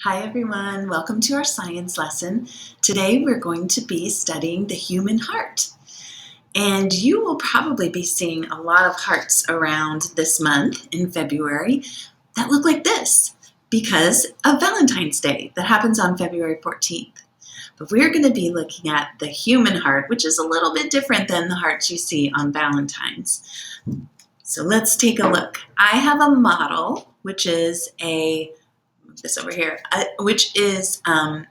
Hi everyone, welcome to our science lesson. Today we're going to be studying the human heart. And you will probably be seeing a lot of hearts around this month in February that look like this because of Valentine's Day that happens on February 14th. But we're going to be looking at the human heart, which is a little bit different than the hearts you see on Valentine's. So let's take a look. I have a model, which is this over here, which is a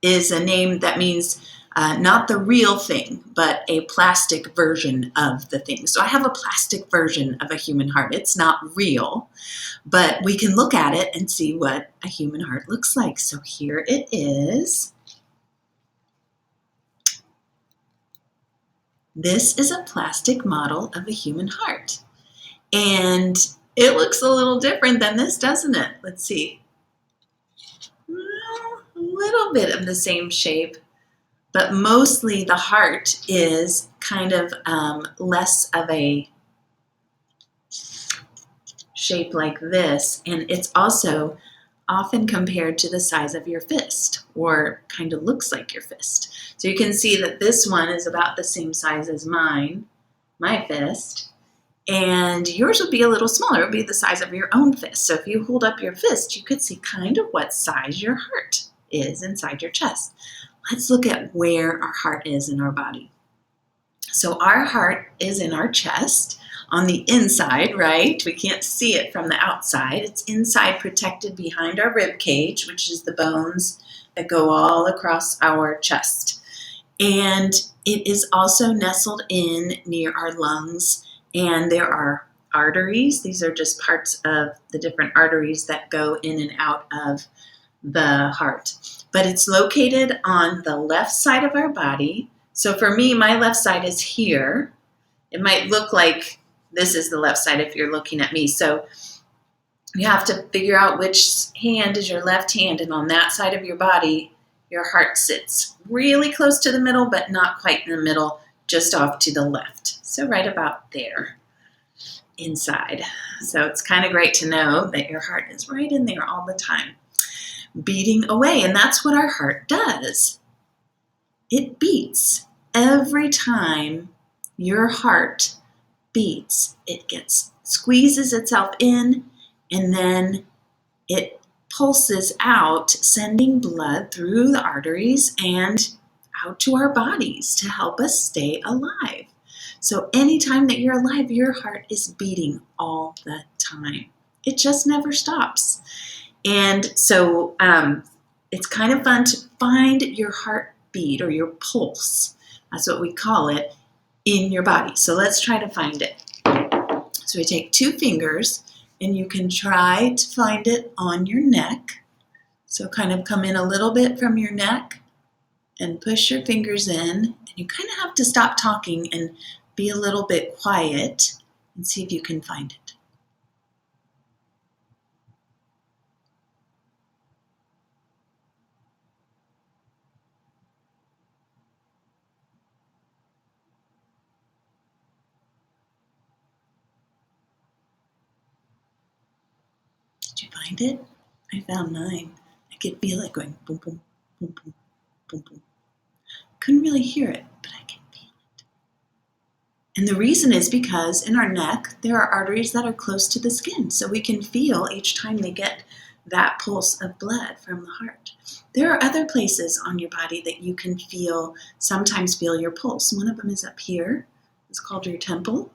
name that means not the real thing, but a plastic version of the thing. So I have a plastic version of a human heart. It's not real, but we can look at it and see what a human heart looks like. So here it is. This is a plastic model of a human heart. And it looks a little different than this, doesn't it? Let's see. A little bit of the same shape, but mostly the heart is kind of less of a shape like this, and it's also often compared to the size of your fist, or kind of looks like your fist. So you can see that this one is about the same size as my fist, and yours would be a little smaller. It would be the size of your own fist. So if you hold up your fist, you could see kind of what size your heart is inside your chest. Let's look at where our heart is in our body. So our heart is in our chest on the inside, right? We can't see it from the outside. It's inside, protected behind our rib cage, which is the bones that go all across our chest. And it is also nestled in near our lungs, and there are arteries. These are just parts of the different arteries that go in and out of the heart. But it's located on the left side of our body. So for me, my left side is here. It might look like this is the left side if you're looking at me. So you have to figure out which hand is your left hand, and on that side of your body, your heart sits really close to the middle, but not quite in the middle, just off to the left. So right about there inside. So it's kind of great to know that your heart is right in there all the time, beating away. And that's what our heart does. It beats. Every time your heart beats, it squeezes itself in, and then it pulses out, sending blood through the arteries and out to our bodies to help us stay alive. So anytime that you're alive, your heart is beating all the time. It just never stops. And so it's kind of fun to find your heartbeat or your pulse, that's what we call it, in your body. So let's try to find it. So we take 2 fingers, and you can try to find it on your neck. So kind of come in a little bit from your neck and push your fingers in. And you kind of have to stop talking and be a little bit quiet and see if you can find it. Did you find it? I found mine. I could feel it going boom, boom, boom, boom, boom, boom. Couldn't really hear it, but I can feel it. And the reason is because in our neck, there are arteries that are close to the skin, so we can feel each time they get that pulse of blood from the heart. There are other places on your body that you can sometimes feel your pulse. One of them is up here. It's called your temple,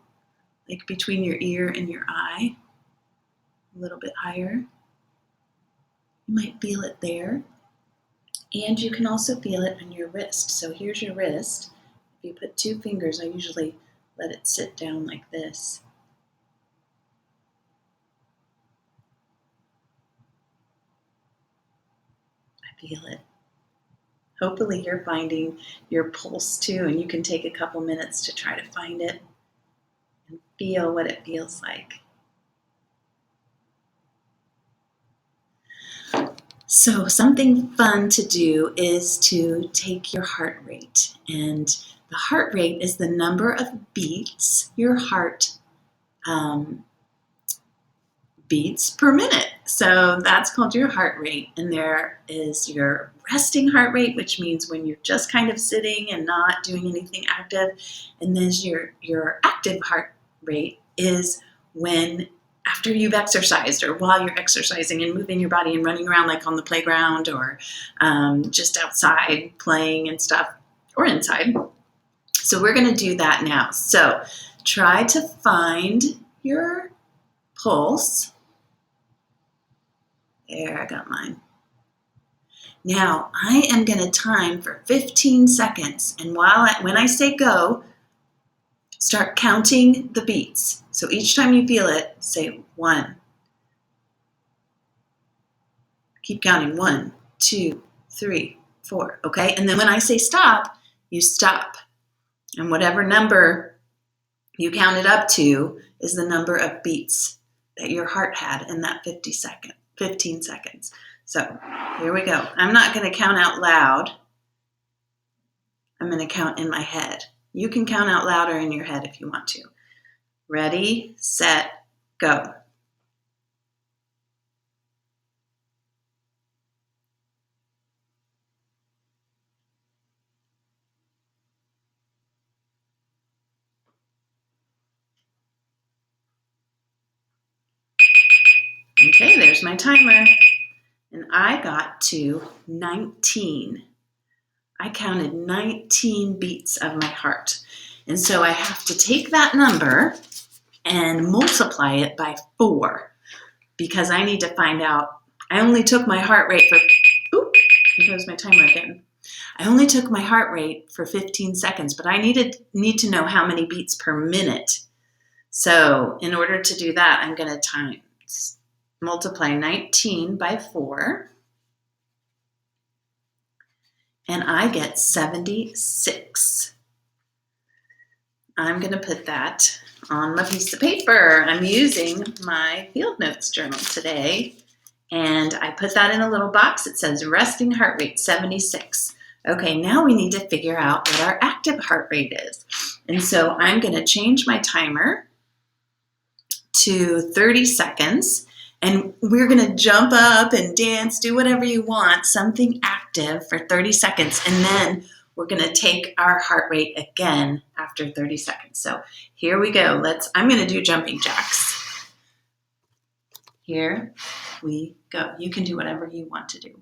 like between your ear and your eye, a little bit higher. You might feel it there. And you can also feel it on your wrist. So here's your wrist. If you put 2 fingers, I usually let it sit down like this. I feel it. Hopefully you're finding your pulse too, and you can take a couple minutes to try to find it and feel what it feels like. So something fun to do is to take your heart rate, and the heart rate is the number of beats your heart beats per minute. So that's called your heart rate. And there is your resting heart rate, which means when you're just kind of sitting and not doing anything active. And then your active heart rate is when after you've exercised or while you're exercising and moving your body and running around like on the playground or just outside playing and stuff or inside. So we're going to do that now. So try to find your pulse. There, I got mine. Now, I am going to time for 15 seconds. And when I say go, start counting the beats. So each time you feel it, say 1. Keep counting. 1, 2, 3, 4. Okay? And then when I say stop, you stop. And whatever number you counted up to is the number of beats that your heart had in that 15 seconds. So here we go. I'm not going to count out loud. I'm going to count in my head. You can count out louder in your head if you want to. Ready, set, go. Okay, there's my timer. And I got to 19. I counted 19 beats of my heart. And so I have to take that number and multiply it by 4 because I need to find out. I only took my heart rate for, here goes my timer again. I only took my heart rate for 15 seconds, but I need to know how many beats per minute. So in order to do that, I'm going to multiply 19 by 4. And I get 76. I'm going to put that on my piece of paper. I'm using my Field Notes journal today. And I put that in a little box. It says resting heart rate 76. Okay, now we need to figure out what our active heart rate is. And so I'm going to change my timer to 30 seconds. And we're going to jump up and dance, do whatever you want, something active for 30 seconds. And then we're going to take our heart rate again after 30 seconds. So here we go. I'm going to do jumping jacks. Here we go. You can do whatever you want to do.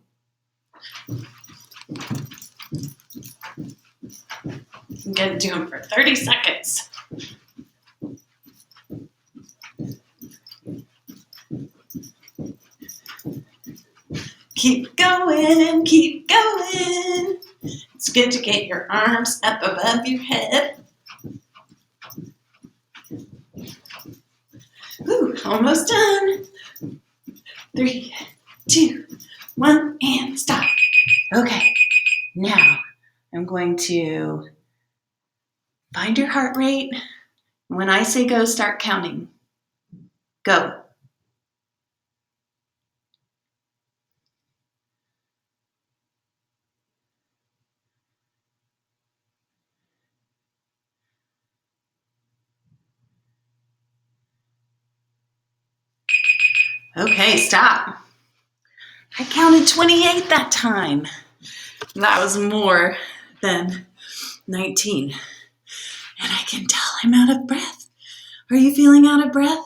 I'm going to do them for 30 seconds. Keep going, keep going. It's good to get your arms up above your head. Ooh, almost done. 3, 2, 1, and stop. Okay, now I'm going to find your heart rate. When I say go, start counting. Go. Okay, stop. I counted 28 that time. That was more than 19. And I can tell I'm out of breath. Are you feeling out of breath?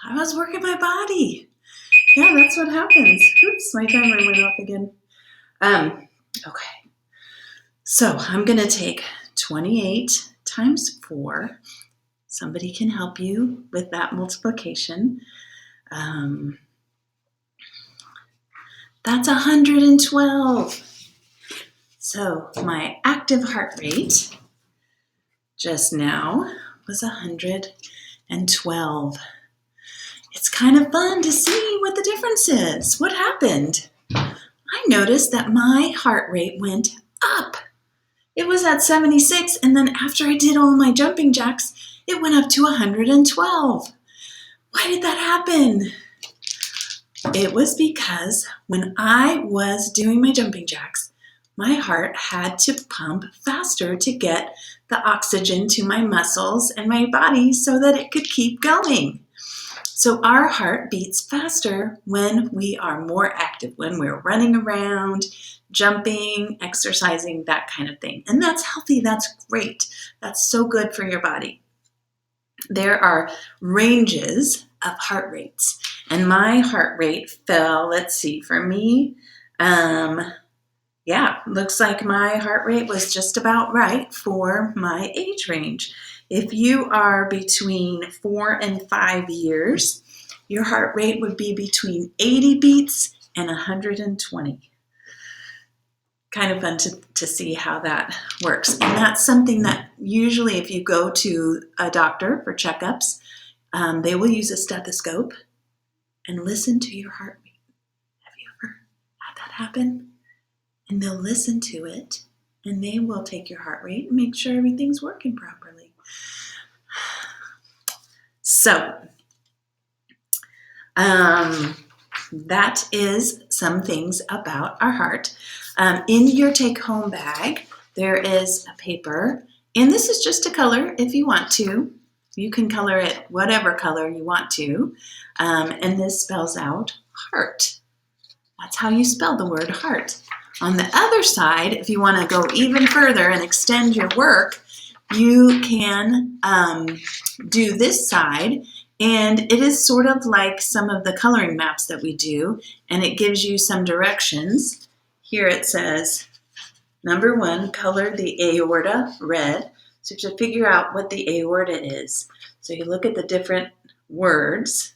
I was working my body. Yeah, that's what happens. Oops, my timer went off again. Okay. So I'm going to take 28 times 4. Somebody can help you with that multiplication. That's 112. So my active heart rate just now was 112. It's kind of fun to see what the difference is. What happened? I noticed that my heart rate went up. It was at 76, and then after I did all my jumping jacks, it went up to 112. Why did that happen? It was because when I was doing my jumping jacks, my heart had to pump faster to get the oxygen to my muscles and my body so that it could keep going. So our heart beats faster when we are more active, when we're running around, jumping, exercising, that kind of thing. And that's healthy, that's great. That's so good for your body. There are ranges of heart rates, and my heart rate fell, let's see, for me, looks like my heart rate was just about right for my age range. If you are between 4 and 5 years, your heart rate would be between 80 beats and 120. Kind of fun to see how that works. And that's something that usually if you go to a doctor for checkups, they will use a stethoscope and listen to your heart rate. Have you ever had that happen? And they'll listen to it, and they will take your heart rate and make sure everything's working properly. So, that is some things about our heart. In your take-home bag, there is a paper, and this is just a color if you want to. You can color it whatever color you want to, and this spells out heart. That's how you spell the word heart. On the other side, if you want to go even further and extend your work, you can do this side, and it is sort of like some of the coloring maps that we do, and it gives you some directions. Here it says, number 1, color the aorta red. So you have to figure out what the aorta is. So you look at the different words.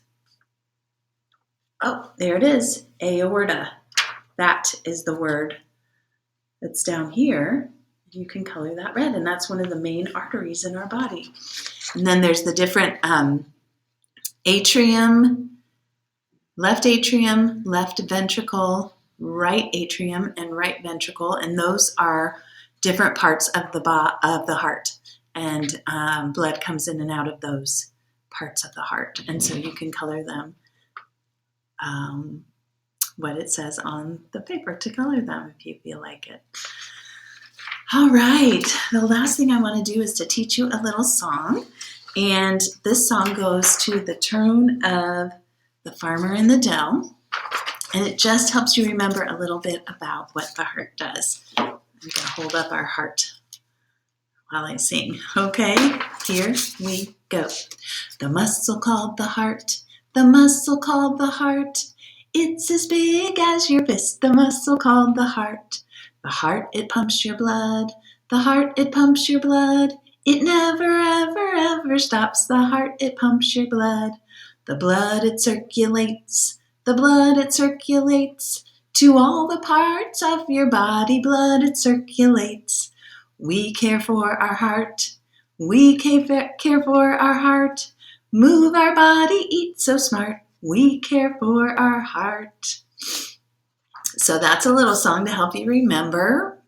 Oh, there it is, aorta. That is the word that's down here. You can color that red, and that's one of the main arteries in our body. And then there's the different atrium, left ventricle, right atrium, and right ventricle, and those are different parts of the heart, and blood comes in and out of those parts of the heart, and so you can color them what it says on the paper to color them if you feel like it. All right, the last thing I want to do is to teach you a little song, and this song goes to the tune of The Farmer in the Dell, and it just helps you remember a little bit about what the heart does. I'm going to hold up our heart while I sing. Okay, here we go. The muscle called the heart, the muscle called the heart. It's as big as your fist, the muscle called the heart. The heart, it pumps your blood. The heart, it pumps your blood. It never, ever, ever stops. The heart, it pumps your blood. The blood, it circulates. The blood, it circulates. To all the parts of your body, blood, it circulates. We care for our heart. We care for our heart. Move our body, eat so smart. We care for our heart. So that's a little song to help you remember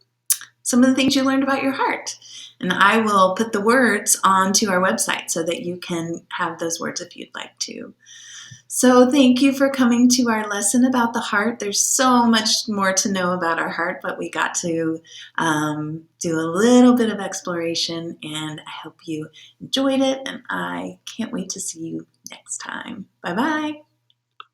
some of the things you learned about your heart. And I will put the words onto our website so that you can have those words if you'd like to. So thank you for coming to our lesson about the heart. There's so much more to know about our heart, but we got to do a little bit of exploration, and I hope you enjoyed it, and I can't wait to see you next time. Bye-bye.